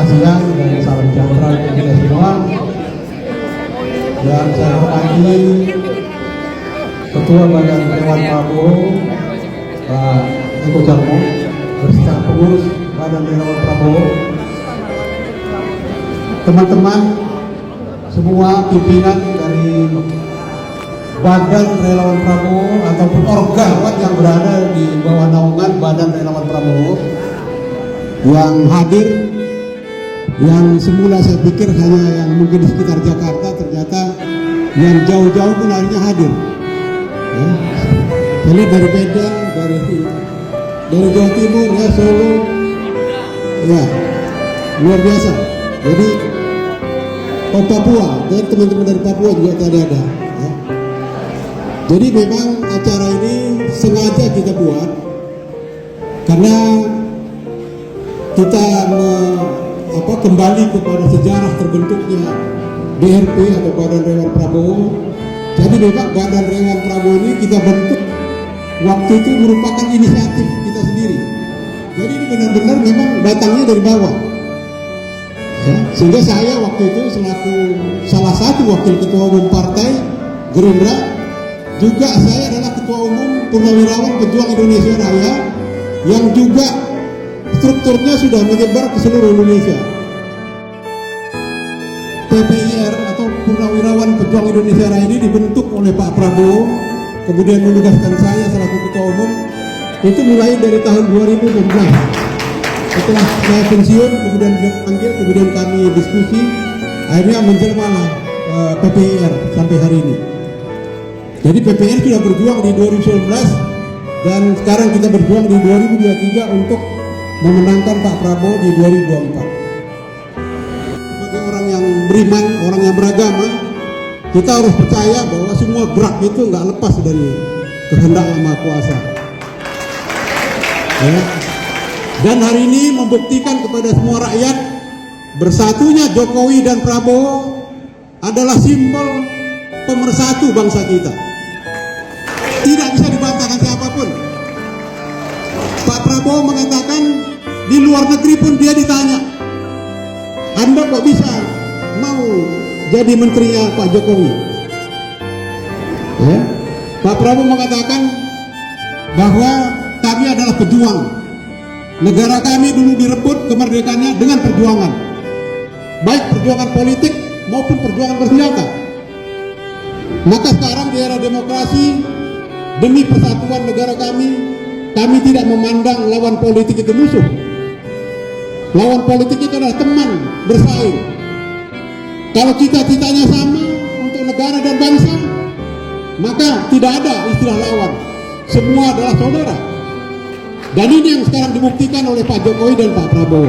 siang dan salam sejahtera untuk kita semua. Dan saya hormati Ketua Badan Dewan Prabowo Pak Eko Jarmo beserta pengurus Badan Relawan Prabowo, teman-teman semua pimpinan dari Badan Relawan Prabowo ataupun organ yang berada di bawah naungan Badan Relawan Prabowo yang hadir, yang semula saya pikir hanya yang mungkin di sekitar Jakarta, ternyata yang jauh-jauh pun akhirnya hadir. Ya. Saya lihat dari Medan, dari Jawa Timur, ya, Solo, ya, luar biasa. Jadi Papua, dan teman-teman dari Papua juga tadi ada. Ya. Jadi memang acara ini sengaja kita buat karena kita kembali kepada sejarah terbentuknya BRP atau Badan Relawan Prabowo. Jadi memang Badan Relawan Prabowo ini kita bentuk waktu itu merupakan inisiatif kita sendiri. Jadi ini benar-benar memang datangnya dari bawah. Ya, sehingga saya waktu itu selaku salah satu wakil ketua umum partai Gerindra, juga saya adalah ketua umum Purnawirawan Pejuang Indonesia Raya yang juga strukturnya sudah menyebar ke seluruh Indonesia. PPIR atau Purnawirawan Pejuang Indonesia Raya ini dibentuk oleh Pak Prabowo, kemudian menugaskan saya selaku ketua umum itu mulai dari tahun 2016. Setelah saya pensiun, kemudian dipanggil, kemudian kami diskusi, akhirnya menjelmalah PPIR sampai hari ini. Jadi PPIR sudah berjuang di 2019 dan sekarang kita berjuang di 2023 untuk memenangkan Pak Prabowo di 2024. Sebagai orang yang beriman, orang yang beragama, kita harus percaya bahwa semua gerak itu nggak lepas dari kehendak Yang Maha Kuasa. Ya. Dan hari ini membuktikan kepada semua rakyat, bersatunya Jokowi dan Prabowo adalah simbol pemersatu bangsa kita. Tidak bisa dibantahkan siapapun. Pak Prabowo mengatakan di luar negeri pun dia ditanya, Anda kok bisa mau jadi menterinya Pak Jokowi? Ya. Pak Prabowo mengatakan bahwa kami adalah pejuang. Negara kami dulu direbut kemerdekaannya dengan perjuangan, baik perjuangan politik maupun perjuangan bersenjata. Maka sekarang di era demokrasi, demi persatuan negara kami tidak memandang lawan politik itu musuh. Lawan politik itu adalah teman bersaing. Kalau cita-citanya sama untuk negara dan bangsa, maka tidak ada istilah lawan. Semua adalah saudara. Dan ini yang sekarang dibuktikan oleh Pak Jokowi dan Pak Prabowo.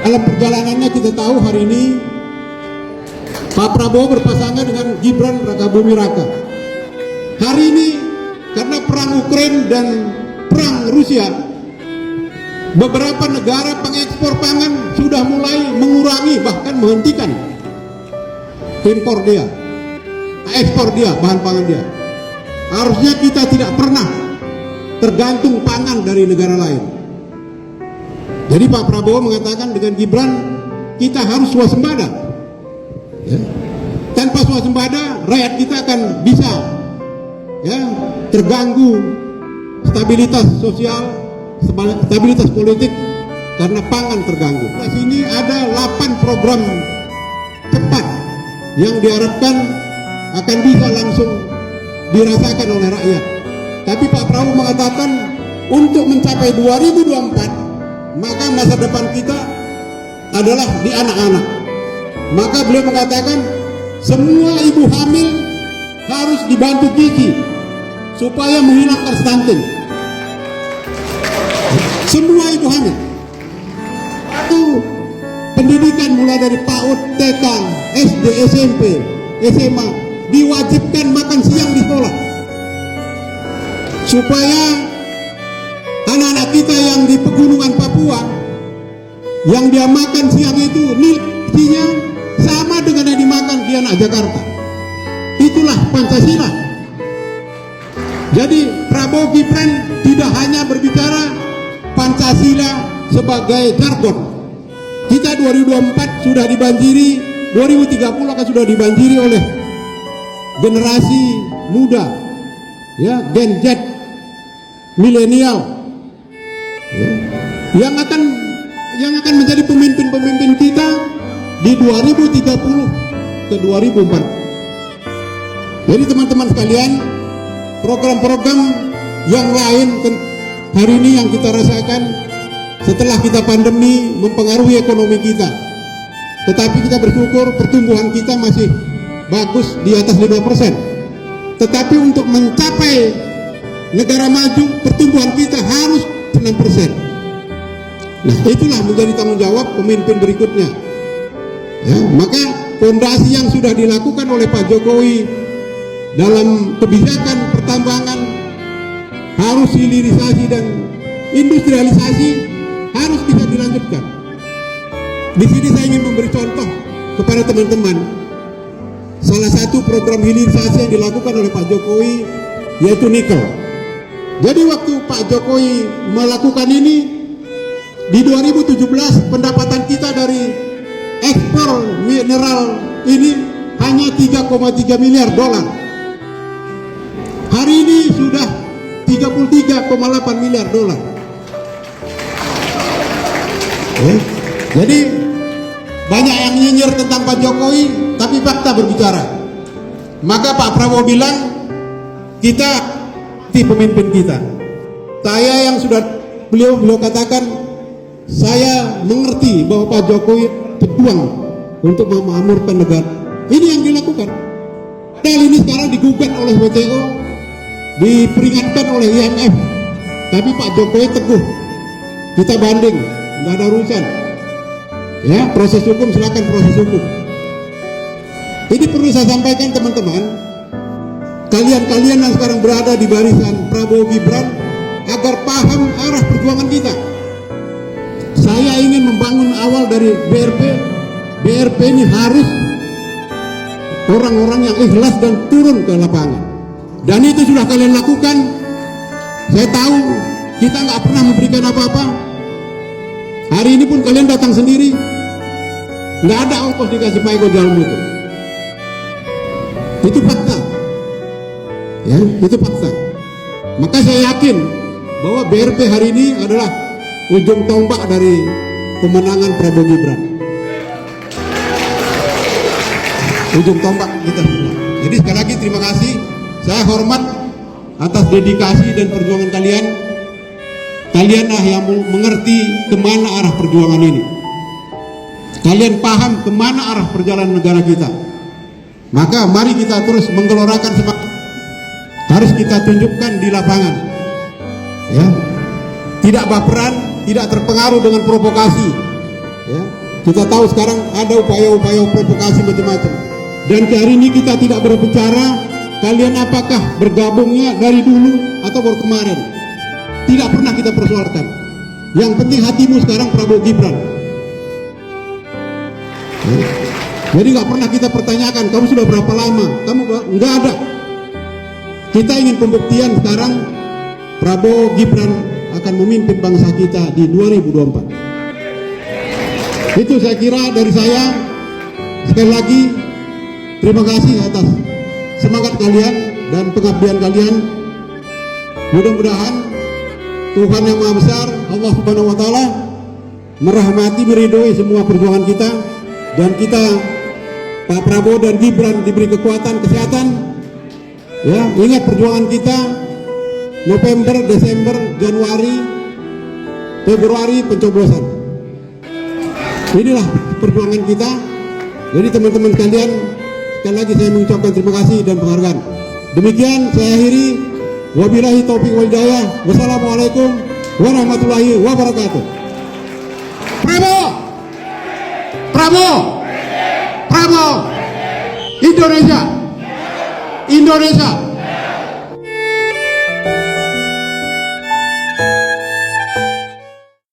Dalam perjalanannya kita tahu hari ini Pak Prabowo berpasangan dengan Gibran Rakabuming Raka. Hari ini karena perang Ukraina dan perang Rusia, beberapa negara pengekspor pangan sudah mulai mengurangi bahkan menghentikan impor dia, ekspor dia, bahan pangan dia. Harusnya kita tidak pernah tergantung pangan dari negara lain. Jadi Pak Prabowo mengatakan dengan Gibran kita harus swasembada. Ya. Tanpa swasembada rakyat kita akan bisa terganggu stabilitas sosial, stabilitas politik karena pangan terganggu. Di sini ada 8 program cepat yang diharapkan akan bisa langsung dirasakan oleh rakyat. Tapi Pak Prabowo mengatakan untuk mencapai 2024 maka masa depan kita adalah di anak-anak. Maka beliau mengatakan semua ibu hamil harus dibantu gizi supaya menghilangkan stunting. Semua ibu hamil. Itu pendidikan mulai dari PAUD, TK, SD, SMP, SMA diwajibkan makan siang di sekolah. Supaya anak-anak kita yang di pegunungan Papua yang dia makan siang itu nilainya sama dengan yang dimakan di anak Jakarta. Itulah Pancasila. Jadi Prabowo Gibran tidak hanya berbicara Pancasila sebagai jargon. Kita 2024 sudah dibanjiri, 2030 akan sudah dibanjiri oleh generasi muda, ya, Gen Z, milenial, ya, yang akan menjadi pemimpin-pemimpin kita di 2030 ke 2040. Jadi teman-teman sekalian, program-program yang lain hari ini yang kita rasakan setelah kita pandemi mempengaruhi ekonomi kita, tetapi kita bersyukur pertumbuhan kita masih bagus di atas 5%. Tetapi untuk mencapai negara maju, pertumbuhan kita harus 6%. Nah, itulah menjadi tanggung jawab pemimpin berikutnya, ya. Maka fondasi yang sudah dilakukan oleh Pak Jokowi dalam kebijakan pertambangan, harus hilirisasi dan industrialisasi, harus bisa dilanjutkan. Di sini saya ingin memberi contoh kepada teman-teman. Salah satu program hilirisasi yang dilakukan oleh Pak Jokowi yaitu nikel. Jadi waktu Pak Jokowi melakukan ini, di 2017 pendapatan kita dari ekspor mineral ini hanya 3,3 miliar dolar. Hari ini sudah 33,8 miliar dolar. Jadi banyak yang nyinyir tentang Pak Jokowi, tapi fakta berbicara. Maka Pak Prabowo bilang, kita di pemimpin kita. Saya yang sudah beliau katakan, saya mengerti bahwa Pak Jokowi berjuang untuk memakmurkan negara. Ini yang dilakukan. Padahal ini sekarang digugat oleh WTO, diperingatkan oleh IMF, tapi Pak Jokowi teguh. Kita banding, nggak ada urusan. Ya, proses hukum silakan proses hukum. Ini perlu saya sampaikan teman-teman, kalian-kalian yang sekarang berada di barisan Prabowo Gibran, agar paham arah perjuangan kita. Saya ingin membangun awal dari BRP. BRP ini harus orang-orang yang ikhlas dan turun ke lapangan. Dan itu sudah kalian lakukan. Saya tahu kita nggak pernah memberikan apa-apa. Hari ini pun kalian datang sendiri, nggak ada ongkos dikasih Pak Eko dalam itu. Itu fakta, ya, itu fakta. Maka saya yakin bahwa BRP hari ini adalah ujung tombak dari kemenangan Prabowo Gibran. Ujung tombak kita semua. Jadi sekali lagi terima kasih. Saya hormat atas dedikasi dan perjuangan kalian. Kalianlah yang mengerti kemana arah perjuangan ini. Kalian paham kemana arah perjalanan negara kita. Maka mari kita terus menggelorakan semangat. Harus kita tunjukkan di lapangan, ya. Tidak baperan, tidak terpengaruh dengan provokasi, ya. Kita tahu sekarang ada upaya-upaya provokasi macam-macam. Dan hari ini kita tidak berbicara kalian apakah bergabungnya dari dulu atau baru kemarin. Tidak pernah kita persoalkan. Yang penting hatimu sekarang Prabowo Gibran. Ya. Jadi nggak pernah kita pertanyakan kamu sudah berapa lama. Kamu nggak ada. Kita ingin pembuktian sekarang Prabowo Gibran akan memimpin bangsa kita di 2024. Itu saya kira dari saya. Sekali lagi terima kasih atas semangat kalian dan pengabdian kalian. Mudah-mudahan Tuhan yang Maha Besar, Allah Subhanahu wa Ta'ala, merahmati, meridhoi semua perjuangan kita, dan kita, Pak Prabowo dan Gibran, diberi kekuatan, kesehatan. Ya, ingat perjuangan kita November, Desember, Januari, Februari pencoblosan. Inilah perjuangan kita. Jadi teman-teman sekalian, sekali lagi saya mengucapkan terima kasih dan penghargaan. Demikian saya akhiri. Wabillahi taufiq wal hidayah. Wassalamualaikum warahmatullahi wabarakatuh. Prabowo, Prabowo, Prabowo, Indonesia, Indonesia.